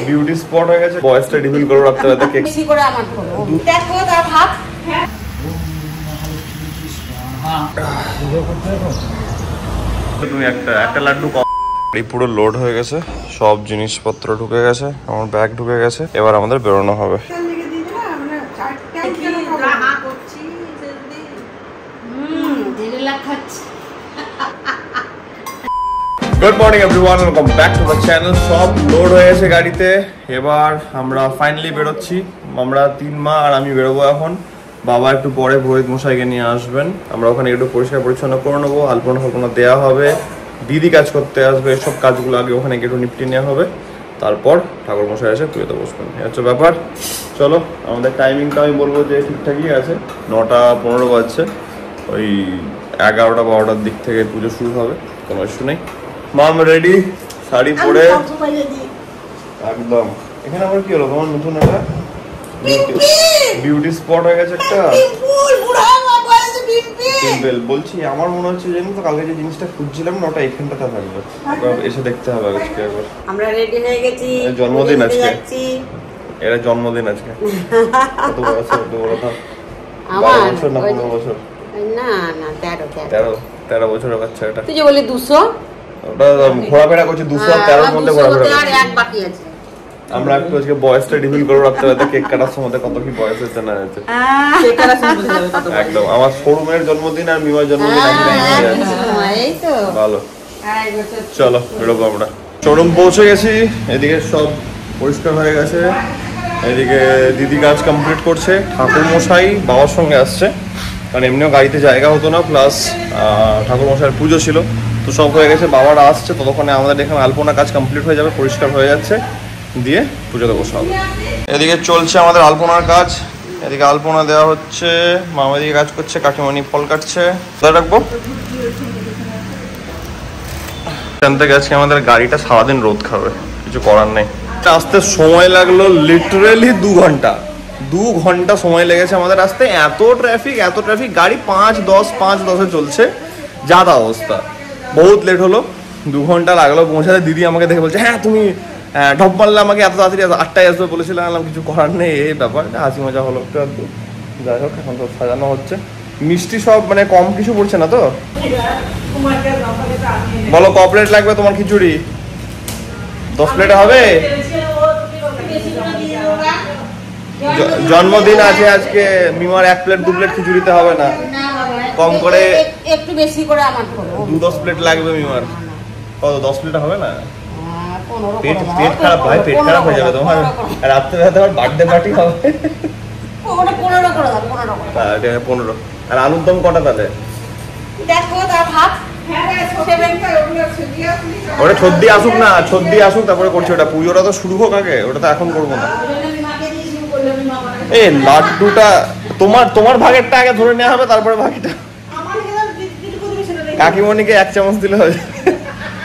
Beauty spot হয়ে গেছে। বয়সটা রিভিল করে রাখতে হবে কেক বেশি করে আমার করো দেখো তার হাত তুমি একটা লাড্ডু কম। এই পুরো লোড হয়ে গেছে, সব জিনিসপত্র ঢুকে গেছে, আমার ব্যাগ ঢুকে গেছে। এবার আমাদের বেরোনো হবে। Good morning everyone, welcome back to the channel. সব লোড হয়ে গেছে গাড়িতে। এবার আমরা ফাইনালি বেরোচ্ছি। আমরা 3 মা আর আমি বেরোবো এখন। বাবা একটু পরে পুরোহিত মশাইকে নিয়ে আসবেন। আমরা ওখানে একটু পরিষ্কার পরিচ্ছন্ন করে নেবো, আলপনা ফালপনা দেওয়া হবে, দিদি কাজ করতে আসবে। এসব কাজগুলো আগে ওখানে একটু নিপটি নেওয়া হবে, তারপর ঠাকুর মশাই এসে পুজোতে বসবেন। এই হচ্ছে ব্যাপার। চলো, আমাদের টাইমিংটা আমি বলবো যে ঠিকঠাকই আছে। 9:15 বাজছে। ওই 11টা-12টার দিক থেকে পুজো শুরু হবে, কোনো ইস্যু নেই। মাম রেডি, শাড়ি পরে একদম। এখানে আবার কি হলো তোমার নতুন একটা বিউটি স্পট হয়ে গেছে একটা পিম্পল। বলছি আমার মনে হচ্ছে জানি তো কালকে যে জিনিসটা খুঁজছিলাম না ওটা এইখানটাতে থাকবে। এসে দেখতে হবে আজকে একবার। আমরা রেডি হয়ে গেছি, জন্মদিন আজকে। এর জন্মদিন আজকে। কত বছর? 12 বছর না 15 বছর? না না 13 বছরের বাচ্চা এটা। তুই যে বলি 200, ওটা ঘোরাফেরা করছে 213 মধ্যে ঘোরাফেরা করছে। আর এক বাকি আছে। আমরা একটু আজকে বয়সটা রিভিল করে রাখতে হবে, কেক কাটার সময় কত কি বয়স হচ্ছে না হচ্ছে। কেক কাটার সময় বুঝে যাবে কত। একদম। আমার শোরুমের জন্মদিন আর মিমার জন্মদিন একই টাইমে আছে। এই তো ভালো। চলো বেরোবো আমরা। শোরুম পৌঁছে গেছি। এদিকে সব পরিষ্কার হয়ে গেছে, এদিকে দিদি কাজ কমপ্লিট করছে, ঠাকুর মশাই বাবার সঙ্গে আসছে, কারণ এমনিও গাড়িতে জায়গা হতো না, প্লাস ঠাকুর মশাইয়ের পুজো ছিল, তো সব হয়ে গেছে। বাবারা আসছে, ততক্ষণে আমাদের এখানে আলপনা কাজ কমপ্লিট হয়ে যাবে, পরিষ্কার হয়ে যাচ্ছে, দিয়ে পুজোতে বসা হবে। এদিকে চলছে আমাদের আলপনার কাজ। এদিকে আলপনা দেওয়া হচ্ছে, মামা দিকে কাজ করছে, কাকিমণি ফল কাটছে। কোথায় রাখবো? এখান থেকে আজকে আমাদের গাড়িটা সারাদিন রোদ খাবে, কিছু করার নেই। আসতে সময় লাগলো লিটারেলি 2 ঘন্টা। 2 ঘন্টা সময় লেগেছে আমাদের আসতে। এত ট্রাফিক, গাড়ি 5:10 চলছে, যা তা অবস্থা। বহুত লেট হলো, 2 ঘন্টা লাগলো পৌঁছাতে। দিদি আমাকে দেখে বলছে, হ্যাঁ তুমি ঢপ মারলে আমাকে এত তাড়াতাড়ি 8টায় আসবে বলেছিলাম। কিছু করার নেই, এই ব্যাপার। হাসি মজা হলো একটু আধটু। যাই হোক, এখন তো সাজানো হচ্ছে। মিষ্টি সব মানে কম কিছু পড়ছে না তো? বলো ক প্লেট লাগবে তোমার খিচুড়ি? 10 প্লেটে হবে? জন্মদিন আছে আজকে মিমার, 1 প্লেট 2 প্লেট খিচুড়িতে হবে না, কম করে একটু বেশি করে আমার করো। 2-10 প্লেট লাগবে মিমার। কত 10 প্লেট হবে না? পেট খারাপ ভাই, পেট খারাপ হয়ে যাবে তোমার। রাত্রে তোমার বার্থডে পার্টি হবে। 15 করে দাও, 15। আর আলুর দম কটা তাহলে? দেখো তার হাত। ওটা ছদ্দি আসুক না, ছদ্দি আসুক তারপরে করছি ওটা। পুজোটা তো শুরু হোক আগে, ওটা তো এখন করবো না। এই লাড্ডুটা তোমার ভাগেরটা আগে ধরে নেওয়া হবে, তারপরে বাকিটা কাকিমণিকে 1 চামচ দিলে হবে।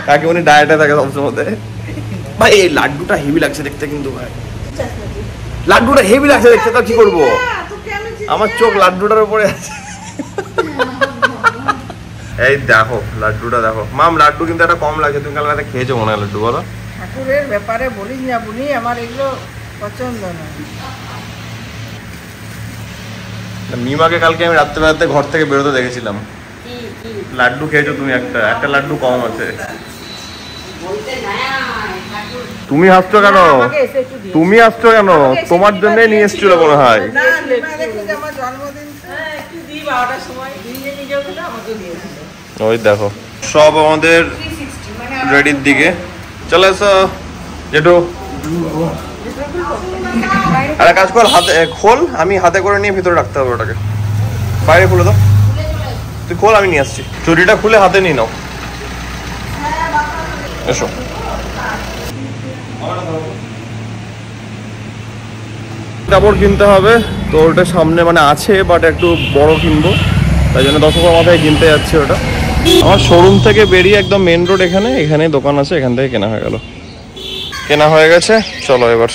কাকিমণি ডায়েটে থাকে সবসময়। ভাই এই লাড্ডুটা হেভি লাগছে দেখতে, কিন্তু ভাই লাড্ডুটা হেভি লাগছে দেখতে, তা কি করবো? আমার চোখ লাড্ডুটার উপরে আছে। এই দেখো লাড্ডুটা দেখো। মাম লাড্ডু কিন্তু একটা কম লাগছে, তুমি কাল রাতে খেয়েছো মনে হয় লাড্ডু? বলো। ঠাকুরের ব্যাপারে বলিস না বুনি, আমার এগুলো পছন্দ না। মিমাকে কালকে আমি রাত্রে ঘর থেকে বেরোতে দেখেছিলাম। লাড্ডু খেয়েছো তুমি? একটা লাড্ডু কম আছে। তুমি হাসছো কেন? তুমি হাসছো কেন? তোমার জন্য নিয়ে এসেছিল মনে হয়। ওই দেখো সব আমাদের রেডির দিকে চলে এসো জেঠু। আর কাজ কর, হাতে খোল, আমি হাতে করে নিয়ে ভিতরে রাখতে হবে ওটাকে। বাইরে খুলে দাও, তুই খোল, আমি নিয়ে আসছি। চুরিটা খুলে হাতে নিয়ে নাও, এসো। কাপড় কিনতে হবে তো, ওটা সামনে মানে আছে, বাট একটু বড় কিনবো, তাই জন্য 10 টাকা মাথায় কিনতে যাচ্ছে ওটা। আমার শোরুম থেকে বেরিয়ে একদম মেন রোড, এখানে দোকান আছে, এখান থেকে কেনা হয়ে গেছে। চলো এবার।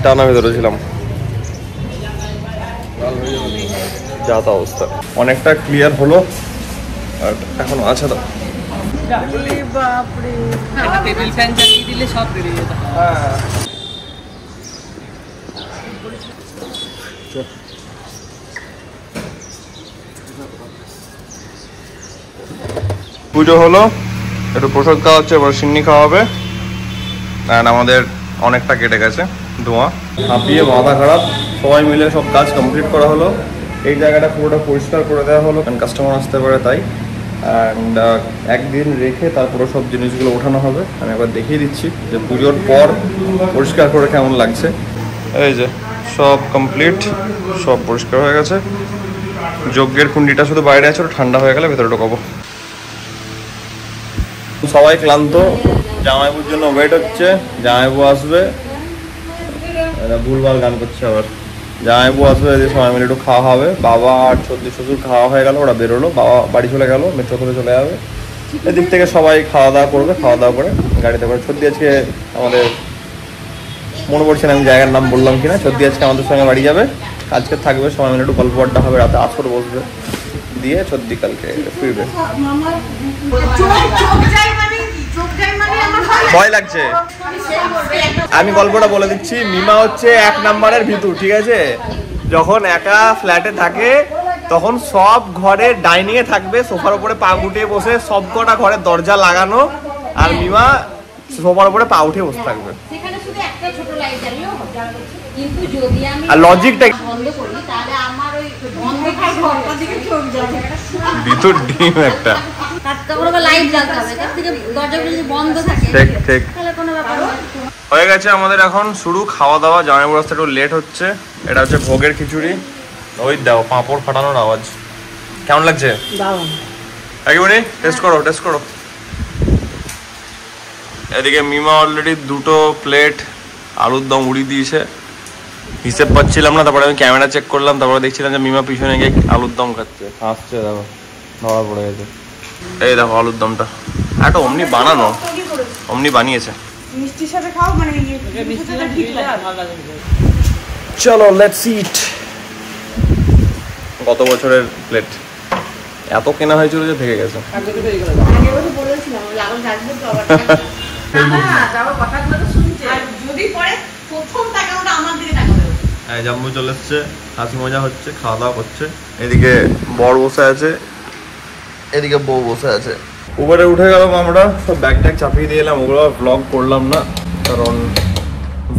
টানা ভেতরে ছিলাম, যা তা অবস্থা। অনেকটা ক্লিয়ার হলো, আর এখন আছে তো। বাপরে টেবিল ফ্যান চালিয়ে দিলে সব বেরিয়ে যেত। পুজো হলো, একটু প্রসাদ খাওয়া হচ্ছে, এবার সিন্নি খাওয়া হবে। আর আমাদের অনেকটা কেটে গেছে ধোঁয়া, হাঁপিয়ে মাথা খারাপ। সবাই মিলে সব কাজ কমপ্লিট করা হলো। এই জায়গাটা পুরোটা পরিষ্কার করে দেওয়া হলো, কারণ কাস্টমার আসতে পারে তাই। অ্যান্ড একদিন রেখে তারপরে সব জিনিসগুলো ওঠানো হবে। আমি একবার দেখিয়ে দিচ্ছি যে পুজোর পর পরিষ্কার করে কেমন লাগছে। এই যে সব কমপ্লিট, সব পরিষ্কার হয়ে গেছে। যজ্ঞের কুন্ডিটা শুধু বাইরে আছে, ওটা ঠান্ডা হয়ে গেলে ভেতরে ঢোকাবো। সবাই ক্লান্ত, জামাইবুর জন্য ওয়েট হচ্ছে। জামাইবু আসবে, ভুলভাল গান করছে আবার। জামাইবু আসবে, যে সবাই মিলে একটু খাওয়া হবে। বাবা আর সর্দি শ্বশুর খাওয়া হয়ে গেল, ওরা বেরোলো। বাবা বাড়ি চলে গেল, মেট্রো করে চলে যাবে। এদিক থেকে সবাই খাওয়া দাওয়া করবে, খাওয়া দাওয়া করে গাড়িতে করে। সর্দি আজকে আমাদের, মনে পড়ছে না আমি জায়গার নাম বললাম কিনা, সর্দি আজকে আমাদের সঙ্গে বাড়ি যাবে। আজকে থাকবে, সবাই মিলে একটু গল্প আড্ডা হবে, রাতে আসর বসবে, দিয়ে সর্দি কালকে ফিরবে। ভয় লাগছে। আমি গল্পটা বলে দিচ্ছি। মিমা হচ্ছে 1 নম্বরের ভিতু, ঠিক আছে? যখন একা ফ্ল্যাটে থাকে তখন সব ঘরে ডাইনিং এ থাকবে, সোফার উপরে পা গুটিয়ে বসে, সব কটা ঘরের দরজা লাগানো, আর মিমা সোফার উপরে পা উঠে বসে থাকবে। সেখানে শুধু একটা ছোট লাইট জ্বালিয়েও হবে, কিন্তু যদি আমি আর লজিকটা বন্ধ করি তাহলে আমার ওই বন্ধ খাই ঘরটা দিকে চোখ যাবে। ভিতর ডিম একটা। তারপরে লাইট জ্বালতে হবে, তার থেকে দরজাগুলো যদি বন্ধ থাকে ঠিক ঠিক তাহলে কোনো ব্যাপার না। হয়ে গেছে আমাদের এখন শুরু খাওয়া দাওয়া। জামাইবাবুর রাস্তা একটু লেট হচ্ছে। এটা হচ্ছে ভোগের খিচুড়ি। ওই দাও পাঁপড় ফাটানোর আওয়াজ। কেমন লাগছে? একেবারে টেস্ট করো, টেস্ট করো। এদিকে মিমা অলরেডি 2টো প্লেট আলুর দম উড়িয়ে দিয়েছে। হিসেব পাচ্ছিলাম না, তারপরে আমি ক্যামেরা চেক করলাম, তারপরে দেখছিলাম যে মিমা পিছনে গিয়ে আলুর দম খাচ্ছে। হাসছে, দেখো ধরা পড়ে গেছে। এই দেখো আলুর দমটা, একটা অমনি বানানো, অমনি বানিয়েছে। মিষ্টির সাথে খাও, মানে মিষ্টি ঠিক ভালো লাগে। চলো লেটস ইট। গত বছরের প্লেট এত কেনা হয়েছিল যে থেকে গেছে। আগে বলে বলেছিলাম লাগল থাকবে তো আবার না যাও, কথাগুলো তো শুনছে। আর যদি পরে প্রথম টাকাটা আমার দিকে টাকাবে। হ্যাঁ, জাম্বু চলে এসছে, হাসি মজা হচ্ছে, খাওয়া দাওয়া করছে। এদিকে বর বসে আছে, এদিকে বউ বসে আছে। উপরে উঠে গেলাম আমরা, সব ব্যাগ ট্যাগ চাপিয়ে দিয়ে এলাম। ওগুলো ভ্লগ করলাম না, কারণ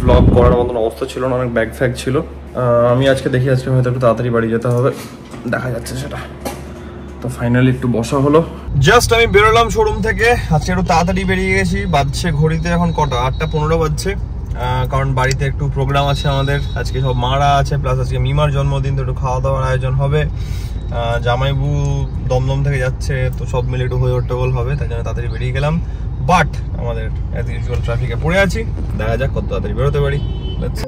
ভ্লগ করার মতন অবস্থা ছিল না, অনেক ব্যাগ ফ্যাগ ছিল। আমি আজকে দেখি আজকে হয়তো একটু তাড়াতাড়ি বাড়ি যেতে হবে, দেখা যাচ্ছে সেটা। তো ফাইনালি একটু বসা হলো। জাস্ট আমি বেরোলাম শোরুম থেকে, আজকে একটু তাড়াতাড়ি বেরিয়ে গেছি। বাজছে ঘড়িতে এখন কটা, 8:15 বাজছে। কারণ বাড়িতে একটু প্রোগ্রাম আছে আমাদের আজকে, সব মারা আছে, প্লাস আজকে মিমার জন্মদিন, তো একটু খাওয়া দাওয়ার আয়োজন হবে। জামাইবু দমদম থেকে যাচ্ছে, তো সব মিলে একটু হয়ে হট্টগোল হবে, তাই জন্য তাড়াতাড়ি বেরিয়ে গেলাম। বাট আমাদের অ্যাজ ইউজুয়াল ট্রাফিকে পড়ে আছি, দেখা যাক কত তাড়াতাড়ি বেরোতে পারি। Let's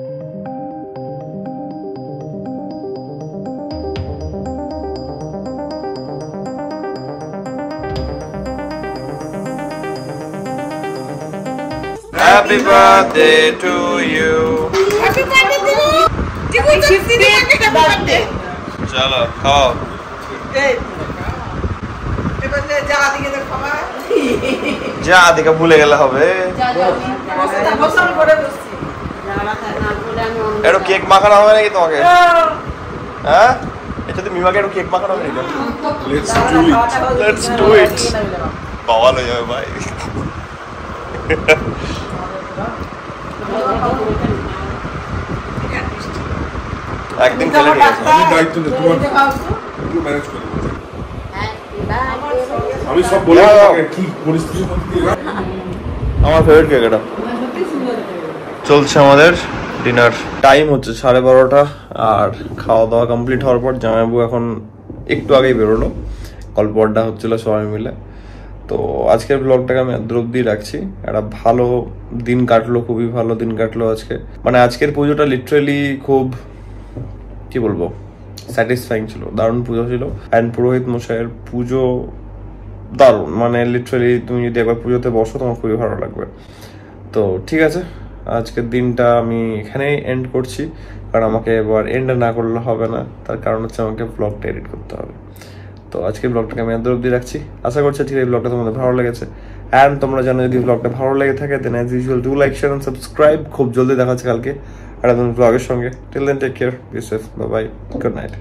Happy birthday to you. Happy birthday দিদি, শিফটি হ্যাপি বার্থডে। চলো খাও। এবার যা দিকে খাওয়া, যা দিকে ভুলে গেলে হবে। বসাল করে বসছি। একটু কেক মাখানো হবে নাকি তোমাকে? হ্যাঁ, এটা তো মিমাকে একটু কেক মাখানো হবে নাকি? Let's do it. বাওয়াল হয়ে যাবে ভাই। একদিন খেলে নিয়ে আসবো। আমি দায়িত্ব নেই, তোমার একটু ম্যানেজ করে দেবো। আমি সব বলে দেবো কি পরিস্থিতির মধ্যে দিয়ে আমার ফেভারিট কেক এটা। চলছে আমাদের ডিনার, টাইম হচ্ছে 12:30, আর খাওয়া দাওয়া কমপ্লিট হওয়ার পর জামাইবাবু এখন একটু আগেই বেরোলো, গল্প আড্ডা হচ্ছিল সবাই মিলে। তো আজকের ব্লগটাকে আমি এত অব্দি রাখছি। একটা ভালো দিন কাটলো, খুবই ভালো দিন কাটলো আজকে। মানে আজকের পুজোটা লিটারেলি খুব, কি বলবো, স্যাটিসফাইং ছিল, দারুণ পুজো ছিল। অ্যান্ড পুরোহিত মশাইয়ের পুজো দারুণ, মানে লিটারেলি তুমি যদি একবার পুজোতে বসো তোমার খুবই ভালো লাগবে। তো ঠিক আছে, আজকের দিনটা আমি এখানেই এন্ড করছি, কারণ আমাকে এবার এন্ড না করলে হবে না। তার কারণ হচ্ছে আমাকে ব্লগটা এডিট করতে হবে। তো আজকে ব্লগটাকে আমি এত অবধি রাখছি। আশা করছি ঠিক এই ব্লগটা তোমাদের ভালো লেগেছে। অ্যান্ড তোমরা জানো যদি ব্লগটা ভালো লেগে থাকে then as usual do like share and subscribe. খুব জলদি দেখা হচ্ছে কালকে আর একদম ব্লগের সঙ্গে। Till then take care, be safe, bye bye, good night.